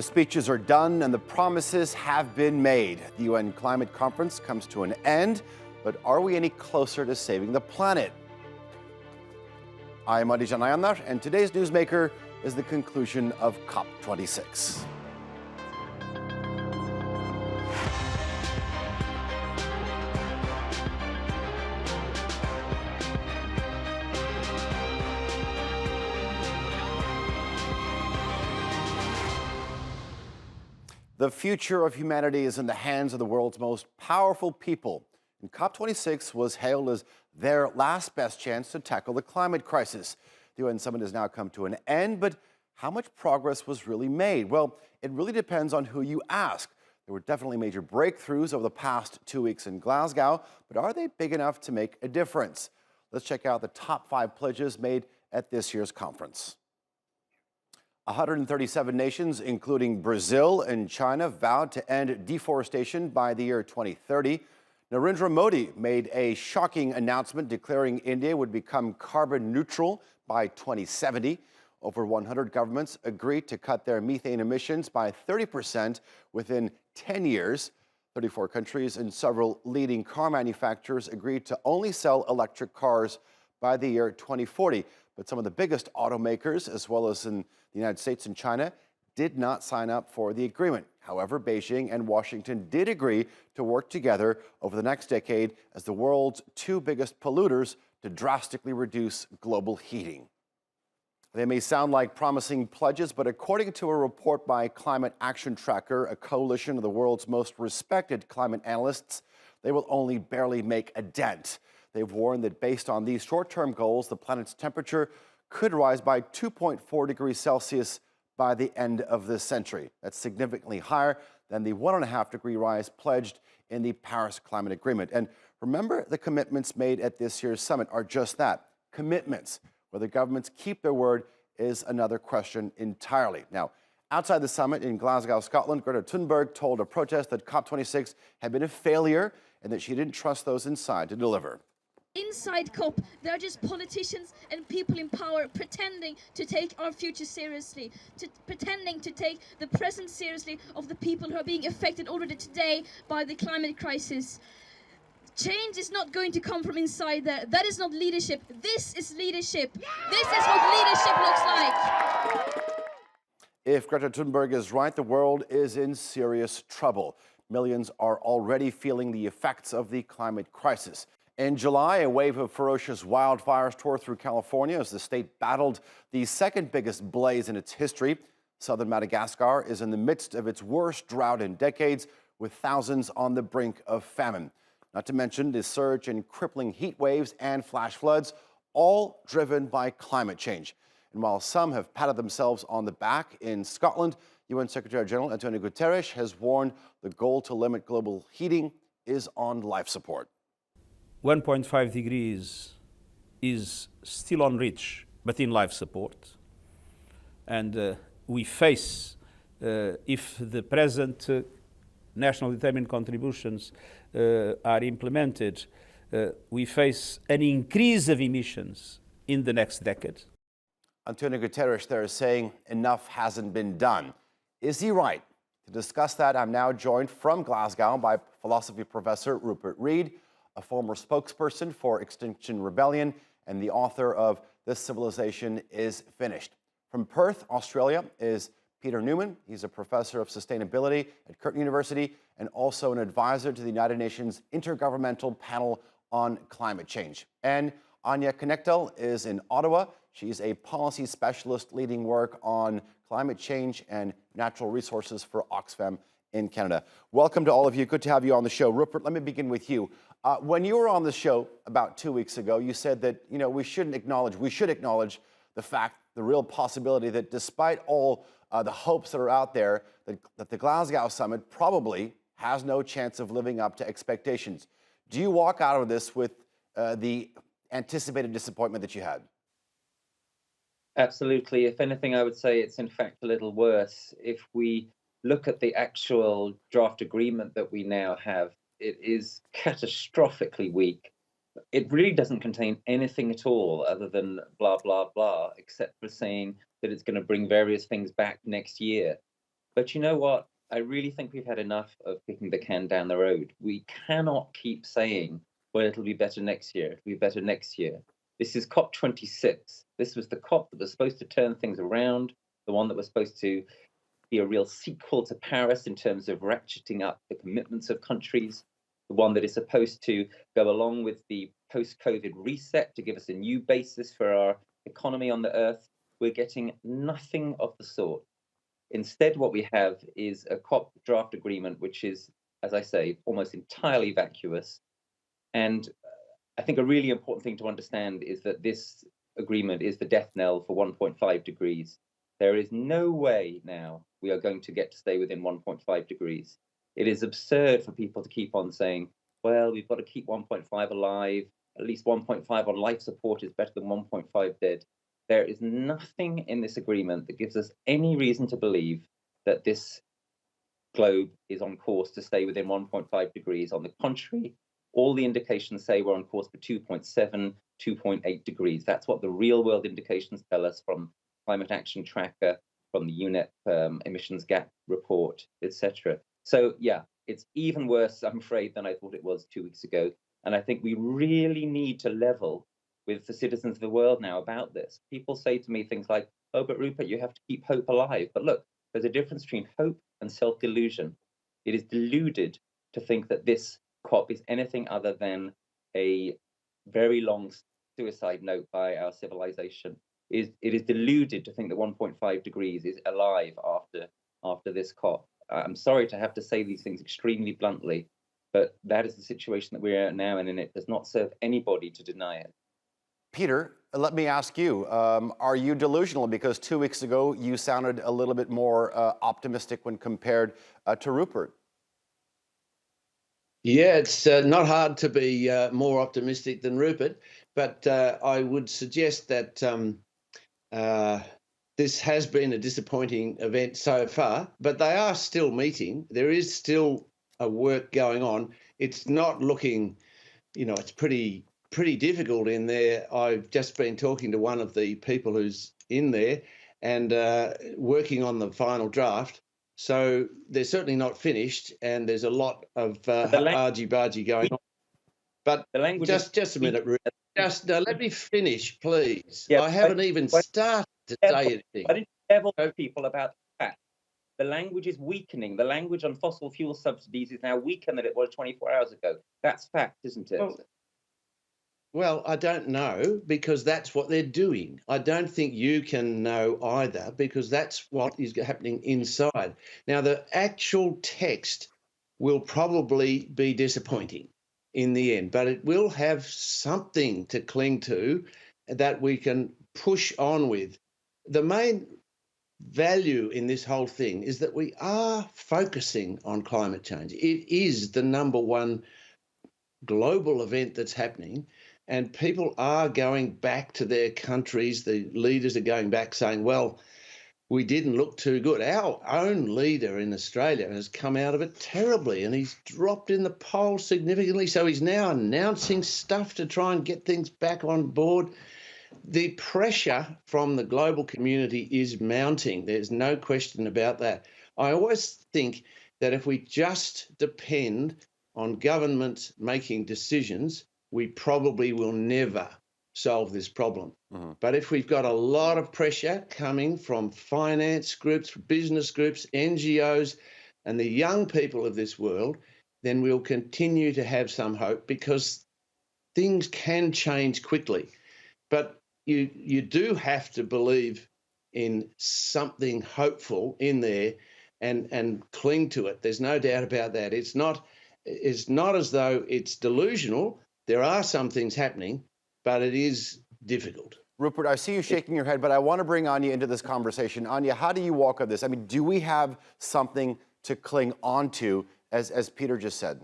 The speeches are done and the promises have been made. The UN climate conference comes to an end, but are we any closer to saving the planet? I'm Anya Knechtel, and today's newsmaker is the conclusion of COP26. The future of humanity is in the hands of the world's most powerful people, and COP26 was hailed as their last best chance to tackle the climate crisis. The UN summit has now come to an end, but how much progress was really made? Well, it really depends on who you ask. There were definitely major breakthroughs over the past 2 weeks in Glasgow, but are they big enough to make a difference? Let's check out the top 5 pledges made at this year's conference. 137 nations, including Brazil and China, vowed to end deforestation by the year 2030. Narendra Modi made a shocking announcement declaring India would become carbon neutral by 2070. Over 100 governments agreed to cut their methane emissions by 30% within 10 years. 34 countries and several leading car manufacturers agreed to only sell electric cars by the year 2040. But some of the biggest automakers, as well as in the United States and China, did not sign up for the agreement. However, Beijing and Washington did agree to work together over the next decade as the world's 2 biggest polluters to drastically reduce global heating. They may sound like promising pledges, but according to a report by Climate Action Tracker, a coalition of the world's most respected climate analysts, they will only barely make a dent. They've warned that based on these short-term goals, the planet's temperature could rise by 2.4 degrees Celsius by the end of this century. That's significantly higher than the 1.5-degree rise pledged in the Paris Climate Agreement. And remember, the commitments made at this year's summit are just that, commitments. Whether governments keep their word is another question entirely. Now, outside the summit in Glasgow, Scotland, Greta Thunberg told a protest that COP26 had been a failure and that she didn't trust those inside to deliver. Inside COP, they're just politicians and people in power pretending to take our future seriously, pretending to take the present seriously of the people who are being affected already today by the climate crisis. Change is not going to come from inside there. That is not leadership. This is leadership. This is what leadership looks like. If Greta Thunberg is right, the world is in serious trouble. Millions are already feeling the effects of the climate crisis. In July, a wave of ferocious wildfires tore through California as the state battled the second biggest blaze in its history. Southern Madagascar is in the midst of its worst drought in decades, with thousands on the brink of famine. Not to mention the surge in crippling heat waves and flash floods, all driven by climate change. And while some have patted themselves on the back, in Scotland, UN Secretary-General Antonio Guterres has warned the goal to limit global heating is on life support. 1.5 degrees is still on reach, but in life support. And we face, if the present national determined contributions are implemented, we face an increase of emissions in the next decade. Antonio Guterres there is saying enough hasn't been done. Is he right? To discuss that, I'm now joined from Glasgow by philosophy professor Rupert Read, a former spokesperson for Extinction Rebellion and the author of This Civilization is Finished. From Perth, Australia, is Peter Newman. He's a professor of sustainability at Curtin University and also an advisor to the United Nations Intergovernmental Panel on Climate Change. And Anya Knechtel is in Ottawa. She's a policy specialist leading work on climate change and natural resources for Oxfam in Canada. Welcome to all of you. Good to have you on the show. Rupert, let me begin with you. When you were on the show about 2 weeks ago, you said that we should acknowledge the fact, the real possibility that despite all the hopes that are out there, that the Glasgow summit probably has no chance of living up to expectations. Do you walk out of this with the anticipated disappointment that you had? Absolutely. If anything, I would say it's in fact a little worse. If we look at the actual draft agreement that we now have, it is catastrophically weak. It really doesn't contain anything at all other than blah, blah, blah, except for saying that it's going to bring various things back next year. But you know what? I really think we've had enough of kicking the can down the road. We cannot keep saying, well, it'll be better next year, it'll be better next year. This is COP26. This was the COP that was supposed to turn things around, the one that was supposed to be a real sequel to Paris in terms of ratcheting up the commitments of countries, the one that is supposed to go along with the post-COVID reset to give us a new basis for our economy on the earth. We're getting nothing of the sort. Instead, what we have is a COP draft agreement, which is, as I say, almost entirely vacuous. And I think a really important thing to understand is that this agreement is the death knell for 1.5 degrees. There is no way now we are going to get to stay within 1.5 degrees. It is absurd for people to keep on saying, well, we've got to keep 1.5 alive. At least 1.5 on life support is better than 1.5 dead. There is nothing in this agreement that gives us any reason to believe that this globe is on course to stay within 1.5 degrees. On the contrary, all the indications say we're on course for 2.7, 2.8 degrees. That's what the real world indications tell us from Climate Action Tracker, from the UNEP emissions gap report, etc. So yeah, it's even worse, I'm afraid, than I thought it was 2 weeks ago. And I think we really need to level with the citizens of the world now about this. People say to me things like, oh, but Rupert, you have to keep hope alive. But look, there's a difference between hope and self-delusion. It is deluded to think that this COP is anything other than a very long suicide note by our civilization. It is deluded to think that 1.5 degrees is alive after this COP. I'm sorry to have to say these things extremely bluntly, but that is the situation that we're in now, and it does not serve anybody to deny it. Peter, let me ask you, are you delusional? Because 2 weeks ago, you sounded a little bit more optimistic when compared to Rupert. Yeah, it's not hard to be more optimistic than Rupert, but I would suggest that this has been a disappointing event so far, but they are still meeting. There is still a work going on. It's not looking, it's pretty difficult in there. I've just been talking to one of the people who's in there and working on the final draft. So they're certainly not finished, and there's a lot of argy-bargy going on. But just a minute, Ruth. Let me finish, please. Yeah, I haven't even started to say anything. I didn't devil people about that. The language is weakening. The language on fossil fuel subsidies is now weaker than it was 24 hours ago. That's fact, isn't it? Well, I don't know, because that's what they're doing. I don't think you can know either, because that's what is happening inside. Now, the actual text will probably be disappointing in the end, but it will have something to cling to that we can push on with. The main value in this whole thing is that we are focusing on climate change. It is the number one global event that's happening. And people are going back to their countries. The leaders are going back saying, well, we didn't look too good. Our own leader in Australia has come out of it terribly, and he's dropped in the polls significantly. So he's now announcing stuff to try and get things back on board. The pressure from the global community is mounting. There's no question about that. I always think that if we just depend on government making decisions, we probably will never solve this problem. Mm-hmm. But if we've got a lot of pressure coming from finance groups, business groups, NGOs, and the young people of this world, then we'll continue to have some hope, because things can change quickly. But you do have to believe in something hopeful in there and cling to it. There's no doubt about that. It's not as though it's delusional. There are some things happening, but it is difficult. Rupert, I see you shaking your head, but I want to bring Anya into this conversation. Anya, how do you walk up this? I mean, do we have something to cling on to, as Peter just said?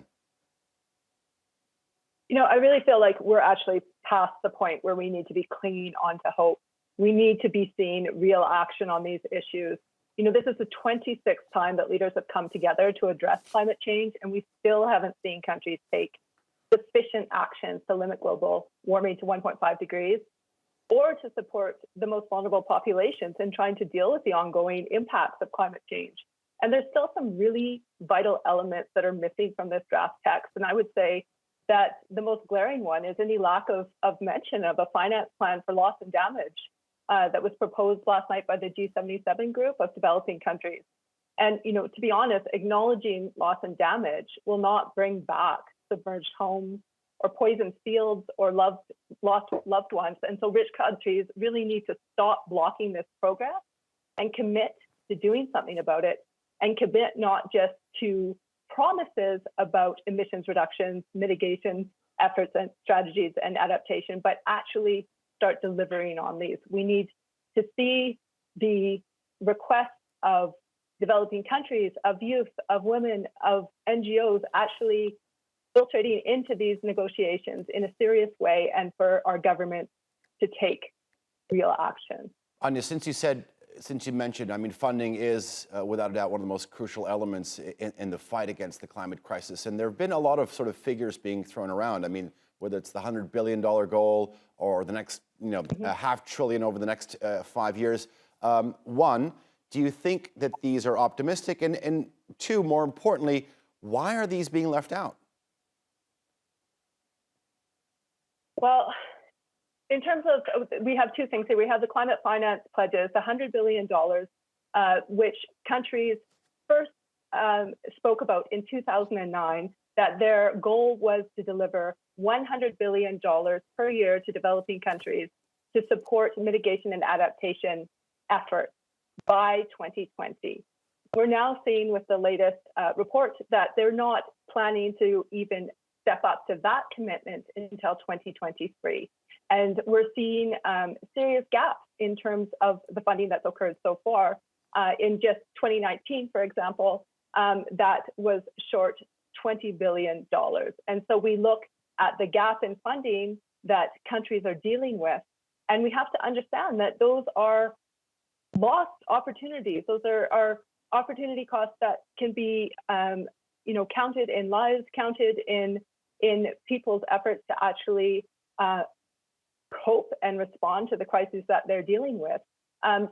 I really feel like we're actually past the point where we need to be clinging on to hope. We need to be seeing real action on these issues. This is the 26th time that leaders have come together to address climate change, and we still haven't seen countries take sufficient actions to limit global warming to 1.5 degrees, or to support the most vulnerable populations in trying to deal with the ongoing impacts of climate change. And there's still some really vital elements that are missing from this draft text. And I would say that the most glaring one is any lack of mention of a finance plan for loss and damage that was proposed last night by the G77 group of developing countries. And, to be honest, acknowledging loss and damage will not bring back submerged homes or poisoned fields or lost loved ones. And so rich countries really need to stop blocking this progress and commit to doing something about it, and commit not just to promises about emissions reductions, mitigation efforts and strategies and adaptation, but actually start delivering on these. We need to see the requests of developing countries, of youth, of women, of NGOs actually filtrating into these negotiations in a serious way, and for our government to take real action. Anya, since you mentioned, I mean, funding is without a doubt one of the most crucial elements in the fight against the climate crisis. And there have been a lot of sort of figures being thrown around. I mean, whether it's the $100 billion goal or the next, a $500 billion over the next 5 years. One, do you think that these are optimistic? And two, more importantly, why are these being left out? Well, in terms of, we have two things here. We have the climate finance pledges, the $100 billion, which countries first spoke about in 2009, that their goal was to deliver $100 billion per year to developing countries to support mitigation and adaptation efforts by 2020. We're now seeing with the latest report that they're not planning to even step up to that commitment until 2023. And we're seeing serious gaps in terms of the funding that's occurred so far. In just 2019, for example, that was short $20 billion. And so we look at the gap in funding that countries are dealing with, and we have to understand that those are lost opportunities. Those are opportunity costs that can be counted in lives, counted in people's efforts to actually cope and respond to the crises that they're dealing with.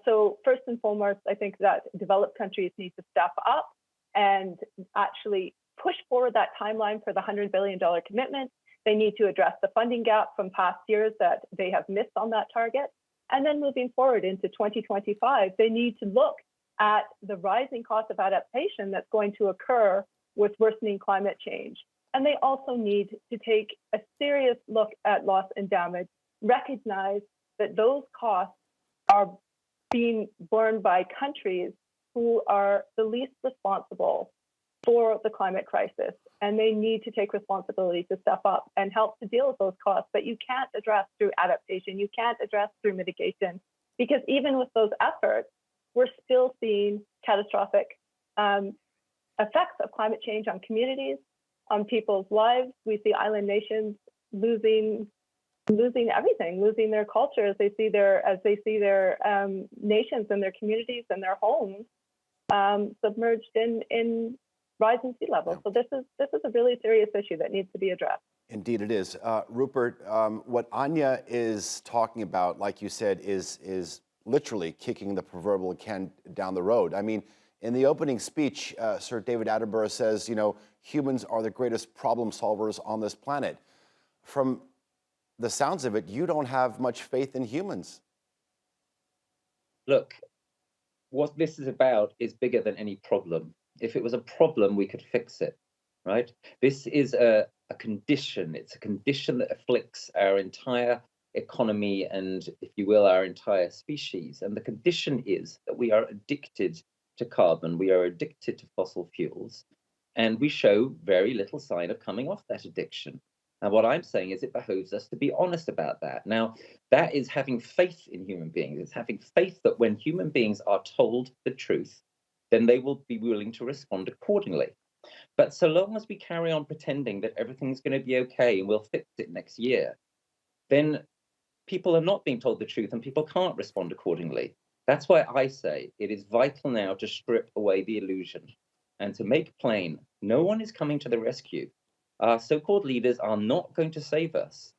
So first and foremost, I think that developed countries need to step up and actually push forward that timeline for the $100 billion commitment. They need to address the funding gap from past years that they have missed on that target. And then moving forward into 2025, they need to look at the rising cost of adaptation that's going to occur with worsening climate change. And they also need to take a serious look at loss and damage, recognize that those costs are being borne by countries who are the least responsible for the climate crisis. And they need to take responsibility to step up and help to deal with those costs. But you can't address through adaptation. You can't address through mitigation, because even with those efforts, we're still seeing catastrophic effects of climate change on communities, on people's lives. We see island nations losing everything, losing their culture as they see their nations and their communities and their homes submerged in rising sea levels. So this is a really serious issue that needs to be addressed. Indeed, it is. Rupert, what Anya is talking about, like you said, is literally kicking the proverbial can down the road. I mean, in the opening speech, Sir David Attenborough says, humans are the greatest problem solvers on this planet. From the sounds of it, you don't have much faith in humans. Look, what this is about is bigger than any problem. If it was a problem, we could fix it, right? This is a condition. It's a condition that afflicts our entire economy and, if you will, our entire species. And the condition is that we are addicted to carbon. We are addicted to fossil fuels. And we show very little sign of coming off that addiction. And what I'm saying is it behooves us to be honest about that. Now, that is having faith in human beings. It's having faith that when human beings are told the truth, then they will be willing to respond accordingly. But so long as we carry on pretending that everything's going to be okay and we'll fix it next year, then people are not being told the truth and people can't respond accordingly. That's why I say it is vital now to strip away the illusion and to make plain no one is coming to the rescue. Our so-called leaders are not going to save us.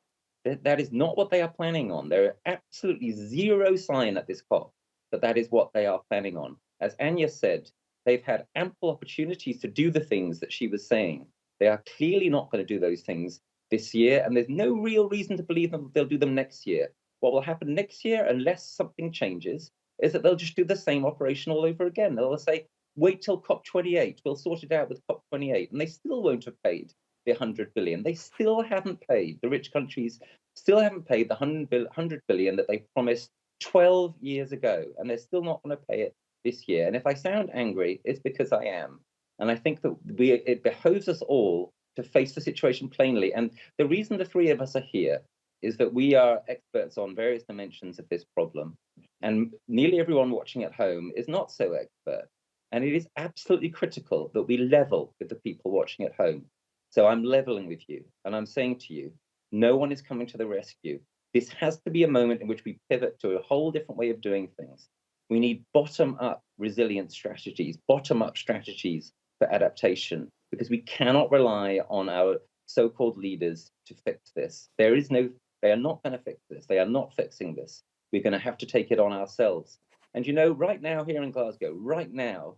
That is not what they are planning on. There are absolutely zero sign at this COP that that is what they are planning on. As Anya said, They've had ample opportunities to do the things that she was saying. They are clearly not going to do those things this year, and there's no real reason to believe that they'll do them next year. What will happen next year, unless something changes, is that they'll just do the same operation all over again. They'll say, wait till COP28, we'll sort it out with COP28, and they still won't have paid the 100 billion. They still haven't paid, the rich countries still haven't paid the 100 billion that they promised 12 years ago, and they're still not going to pay it this year. And if I sound angry, it's because I am. And I think that it behoves us all to face the situation plainly. And the reason the three of us are here is that we are experts on various dimensions of this problem. And nearly everyone watching at home is not so expert. And it is absolutely critical that we level with the people watching at home. So I'm leveling with you, and I'm saying to you, no one is coming to the rescue. This has to be a moment in which we pivot to a whole different way of doing things. We need bottom-up resilience strategies, bottom-up strategies for adaptation, because we cannot rely on our so-called leaders to fix this. They are not going to fix this. They are not fixing this. We're going to have to take it on ourselves. And you know, right now here in Glasgow, right now,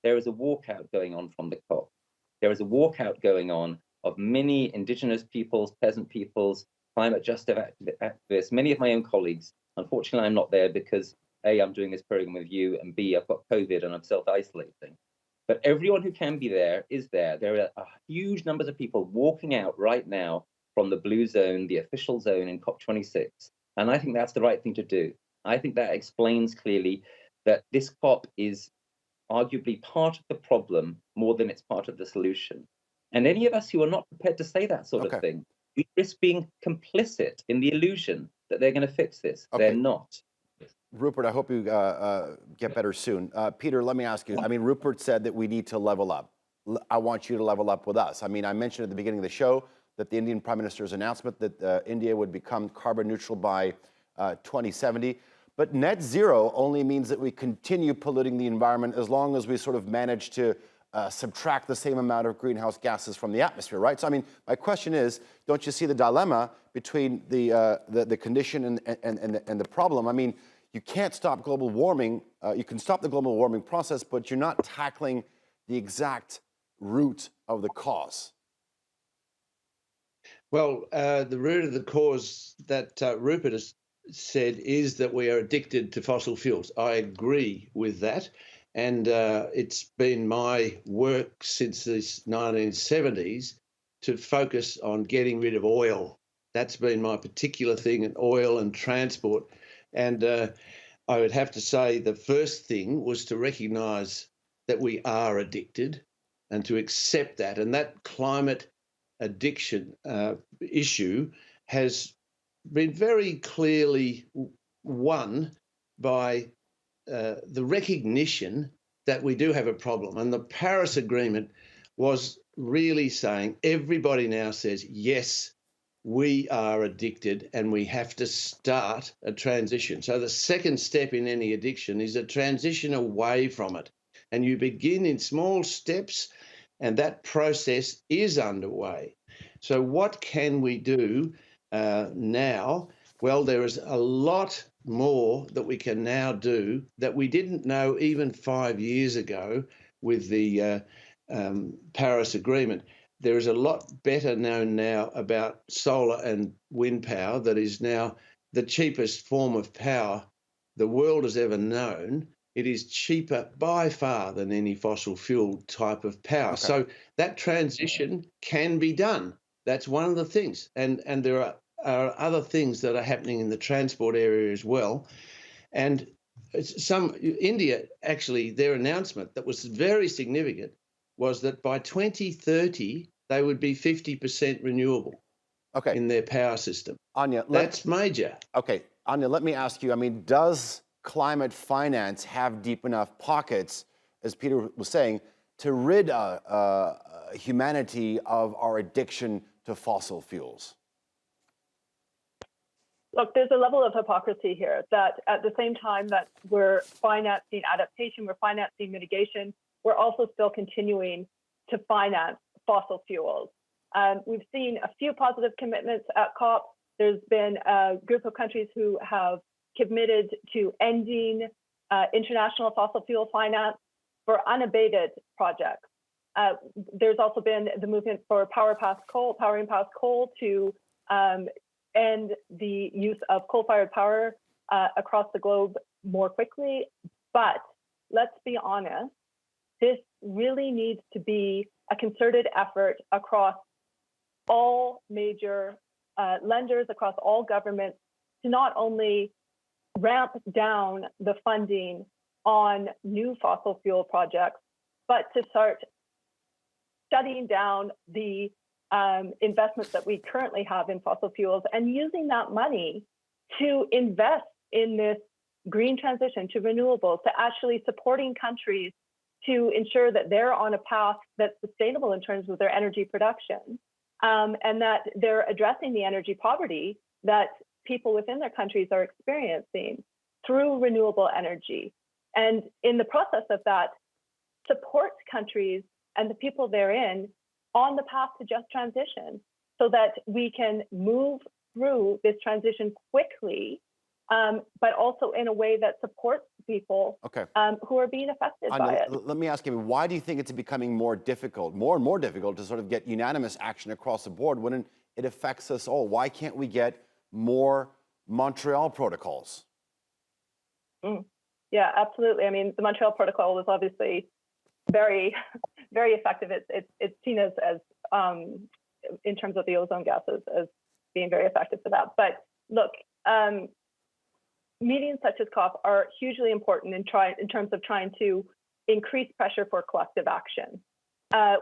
there is a walkout going on from the COP. There is a walkout going on of many indigenous peoples, peasant peoples, climate justice activists, many of my own colleagues. Unfortunately, I'm not there because A, I'm doing this program with you, and B, I've got COVID and I'm self-isolating. But everyone who can be there is there. There are huge numbers of people walking out right now from the blue zone, the official zone in COP26. And I think that's the right thing to do. I think that explains clearly that this COP is arguably part of the problem more than it's part of the solution. And any of us who are not prepared to say that sort of thing, we risk being complicit in the illusion that they're going to fix this. They're not. Rupert, I hope you get better soon. Peter, let me ask you. I mean, Rupert said that we need to level up. I want you to level up with us. I mean, I mentioned at the beginning of the show that the Indian Prime Minister's announcement that India would become carbon neutral by 2070. But net zero only means that we continue polluting the environment as long as we sort of manage to subtract the same amount of greenhouse gases from the atmosphere, right? So, I mean, my question is, don't you see the dilemma between the condition and the problem? I mean, you can't stop global warming. You can stop the global warming process, but you're not tackling the exact root of the cause. Well, the root of the cause that Rupert has said is that we are addicted to fossil fuels. I agree with that. And it's been my work since the 1970s to focus on getting rid of oil. That's been my particular thing, in oil and transport. And I would have to say the first thing was to recognise that we are addicted and to accept that. And that climate addiction issue has been very clearly won by the recognition that we do have a problem. And the Paris Agreement was really saying, everybody now says, yes, we are addicted and we have to start a transition. So the second step in any addiction is a transition away from it. And you begin in small steps, and that process is underway. So what can we do now? Well, there is a lot more that we can now do that we didn't know even 5 years ago with the Paris Agreement. There is a lot better known now about solar and wind power that is now the cheapest form of power the world has ever known. It is cheaper by far than any fossil fuel type of power. Okay. So that transition can be done. That's one of the things. And there are other things that are happening in the transport area as well. And India, actually, their announcement that was very significant was that by 2030, they would be 50% renewable in their power system. Anya, that's major. Okay, Anya, let me ask you, I mean, does climate finance have deep enough pockets, as Peter was saying, to rid humanity of our addiction to fossil fuels? Look, there's a level of hypocrisy here that at the same time that we're financing adaptation, we're financing mitigation, we're also still continuing to finance fossil fuels. We've seen a few positive commitments at COP. There's been a group of countries who have committed to ending international fossil fuel finance. for unabated projects. There's also been the movement for powering past coal to end the use of coal-fired power across the globe more quickly. But let's be honest, this really needs to be a concerted effort across all major lenders, across all governments, to not only ramp down the funding on new fossil fuel projects, but to start shutting down the investments that we currently have in fossil fuels and using that money to invest in this green transition to renewables, to actually supporting countries to ensure that they're on a path that's sustainable in terms of their energy production, and that they're addressing the energy poverty that people within their countries are experiencing through renewable energy. And in the process of that, support countries and the people therein on the path to just transition so that we can move through this transition quickly, but also in a way that supports people who are being affected by it. Let me ask you, why do you think it's becoming more and more difficult to sort of get unanimous action across the board when it affects us all? Why can't we get more Montreal protocols? Yeah, absolutely. I mean, the Montreal Protocol was obviously very, very effective. It's seen as in terms of the ozone gases, as being very effective for that. But look, meetings such as COP are hugely important in terms of trying to increase pressure for collective action.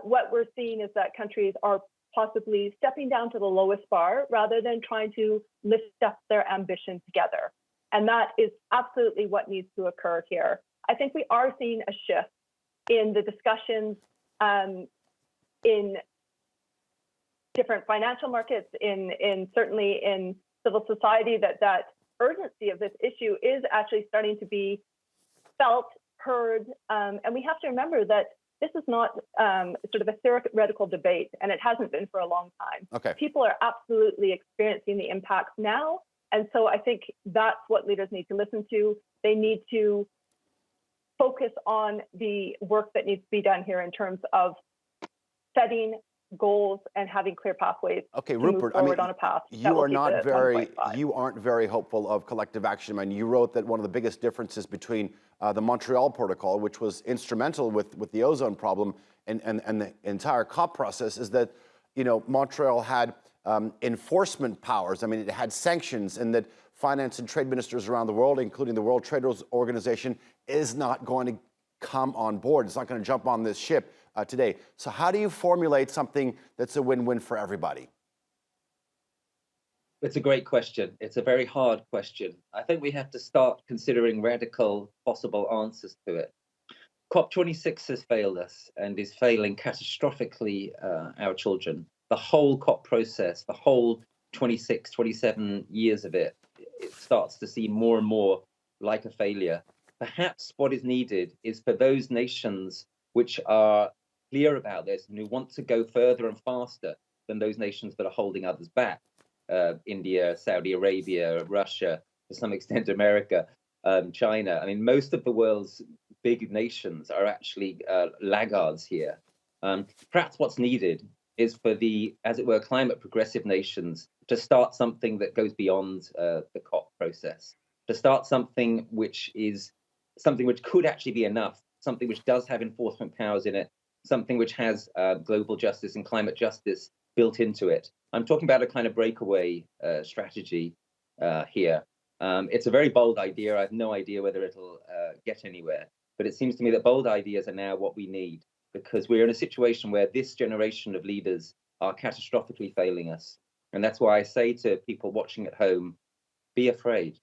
What we're seeing is that countries are possibly stepping down to the lowest bar rather than trying to lift up their ambition together. And that is absolutely what needs to occur here. I think we are seeing a shift in the discussions in different financial markets, certainly in civil society, that urgency of this issue is actually starting to be felt, heard, and we have to remember that this is not sort of a theoretical debate, and it hasn't been for a long time. People are absolutely experiencing the impacts now, and so I think that's what leaders need to listen to. They need to focus on the work that needs to be done here in terms of setting goals and having clear pathways to Rupert, move forward on a path. You aren't very hopeful of collective action. I mean, you wrote that one of the biggest differences between the Montreal Protocol, which was instrumental with the ozone problem, and the entire COP process is that, Montreal had enforcement powers. I mean, it had sanctions, and that finance and trade ministers around the world, including the World Trade Organization, is not going to come on board. It's not going to jump on this ship today. So how do you formulate something that's a win-win for everybody? It's a great question. It's a very hard question. I think we have to start considering radical possible answers to it. COP26 has failed us and is failing catastrophically our children. The whole COP process, the whole 26, 27 years of it starts to seem more and more like a failure. Perhaps what is needed is for those nations which are clear about this and who want to go further and faster than those nations that are holding others back, India, Saudi Arabia, Russia, to some extent America, China. I mean, most of the world's big nations are actually laggards here. Perhaps what's needed is for the, as it were, climate progressive nations to start something that goes beyond the COP process, to start something which could actually be enough, something which does have enforcement powers in it, something which has global justice and climate justice built into it. I'm talking about a kind of breakaway strategy here. It's a very bold idea. I have no idea whether it'll get anywhere, but it seems to me that bold ideas are now what we need, because we're in a situation where this generation of leaders are catastrophically failing us. And that's why I say to people watching at home, be afraid.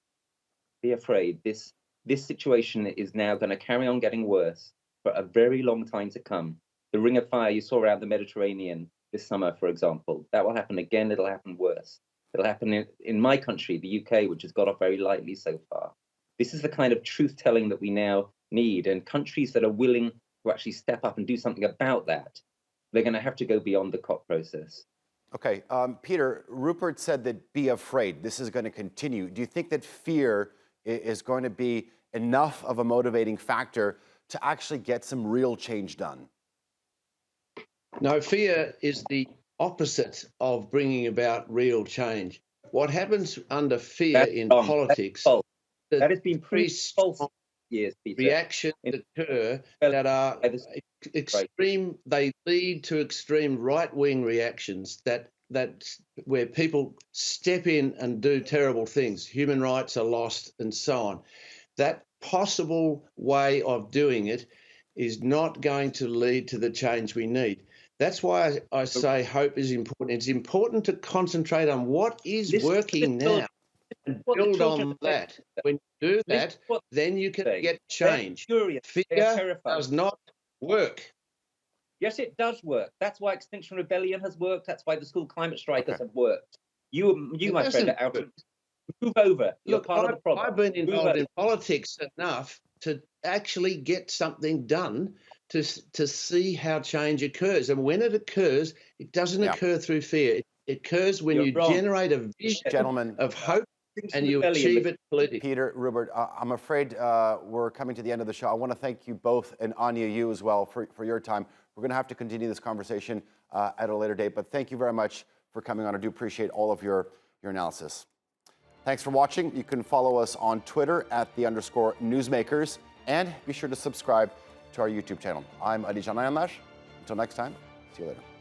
Be afraid. This situation is now going to carry on getting worse for a very long time to come. The ring of fire you saw around the Mediterranean this summer, for example, that will happen again. It'll happen worse. It'll happen in my country, the UK, which has got off very lightly so far. This is the kind of truth-telling that we now need, and countries that are willing to actually step up and do something about that, they're going to have to go beyond the COP process. Okay, Peter, Rupert said that be afraid. This is going to continue. Do you think that fear is going to be enough of a motivating factor to actually get some real change done? No, fear is the opposite of bringing about real change. What happens under fear That's in wrong. politics, False. the That has been very proved false strong for years, Peter. reactions occur that are extreme. They lead to extreme right-wing reactions that where people step in and do terrible things. Human rights are lost and so on. That possible way of doing it is not going to lead to the change we need. That's why I say hope is important. It's important to concentrate on what is working now and build on that. When you do that, then you can get change. Fear does not work. Yes, it does work. That's why Extinction Rebellion has worked. That's why the school climate strikers have worked. You, my friend, are out of move over. You're part of the problem. I've been involved in politics enough to actually get something done to see how change occurs. And when it occurs, it doesn't occur through fear. It occurs when you generate a vision of hope and you achieve it politically. Peter, Rupert, I'm afraid we're coming to the end of the show. I want to thank you both, and Anya, you as well, for your time. We're going to have to continue this conversation at a later date, but thank you very much for coming on. I do appreciate all of your analysis. Thanks for watching. You can follow us on Twitter @_newsmakers, and be sure to subscribe to our YouTube channel. I'm Adijan Ayanash. Until next time, see you later.